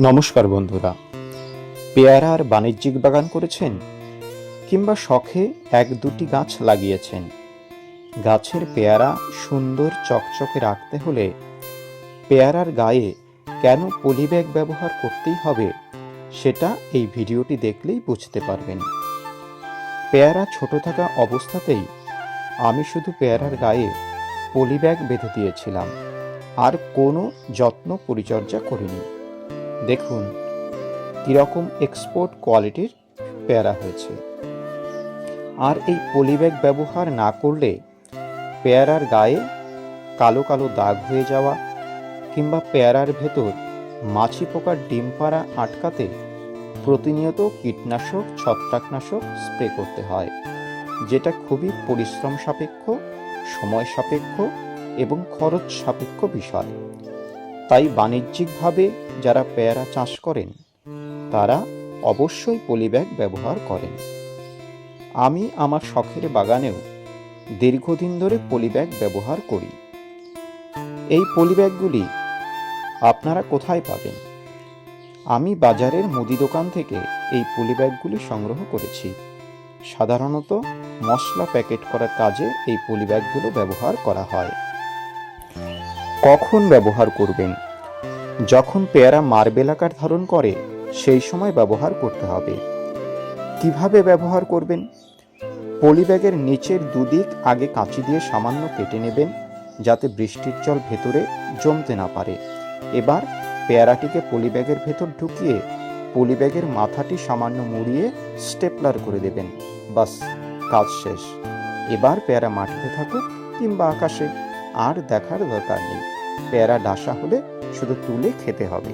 নমস্কার বন্ধুরা, পেয়ারার বাণিজ্যিক বাগান করেছেন কিংবা শখে এক দুটি গাছ লাগিয়েছেন। গাছের পেয়ারা সুন্দর চকচকে রাখতে হলে পেয়ারার গায়ে কেন পলিব্যাগ ব্যবহার করতেই হবে সেটা এই ভিডিওটি দেখলেই বুঝতে পারবেন। পেয়ারা ছোট থাকা অবস্থাতেই আমি শুধু পেয়ারার গায়ে পলিব্যাগ বেঁধে দিয়েছিলাম, আর কোনো যত্ন পরিচর্যা করিনি। দেখুন কীরকম এক্সপোর্ট কোয়ালিটির পেয়ারা হয়েছে। আর এই পলিব্যাগ ব্যবহার না করলে পেয়ারার গায়ে কালো কালো দাগ হয়ে যাওয়া কিংবা পেয়ারার ভেতর মাছি পোকার ডিম পাড়া আটকাতে প্রতিনিয়ত কীটনাশক ছত্রাকনাশক স্প্রে করতে হয়, যেটা খুবই পরিশ্রম সাপেক্ষ, সময় সাপেক্ষ এবং খরচ সাপেক্ষ বিষয়। তাই বাণিজ্যিকভাবে যারা পেয়ারা চাষ করেন তারা অবশ্যই পলিব্যাগ ব্যবহার করেন। আমি আমার শখের বাগানেও দীর্ঘদিন ধরে পলিব্যাগ ব্যবহার করি। এই পলিব্যাগগুলি আপনারা কোথায় পাবেন? আমি বাজারের মুদি দোকান থেকে এই পলিব্যাগগুলি সংগ্রহ করেছি। সাধারণত মশলা প্যাকেট করার কাজে এই পলিব্যাগগুলো ব্যবহার করা হয়। কখন ব্যবহার করবেন? যখন পেয়ারা মার্বেল আকার ধারণ করে সেই সময় ব্যবহার করতে হবে। কিভাবে ব্যবহার করবেন? পলিব্যাগের নিচের দুদিক আগে কাঁচি দিয়ে সামান্য কেটে নেবেন, যাতে বৃষ্টির জল ভেতরে জমতে না পারে। এবার পেয়ারাটিকে পলিব্যাগের ভেতর ঢুকিয়ে পলিব্যাগের মাথাটি সামান্য মুড়িয়ে স্টেপলার করে দেবেন। বাস, কাজ শেষ। এবার পেয়ারা মাটিতে থাকুক কিংবা আকাশে, আর দেখার দরকার নেই। পেয়ারা ডাসা হলে শুধু তুলে খেতে হবে।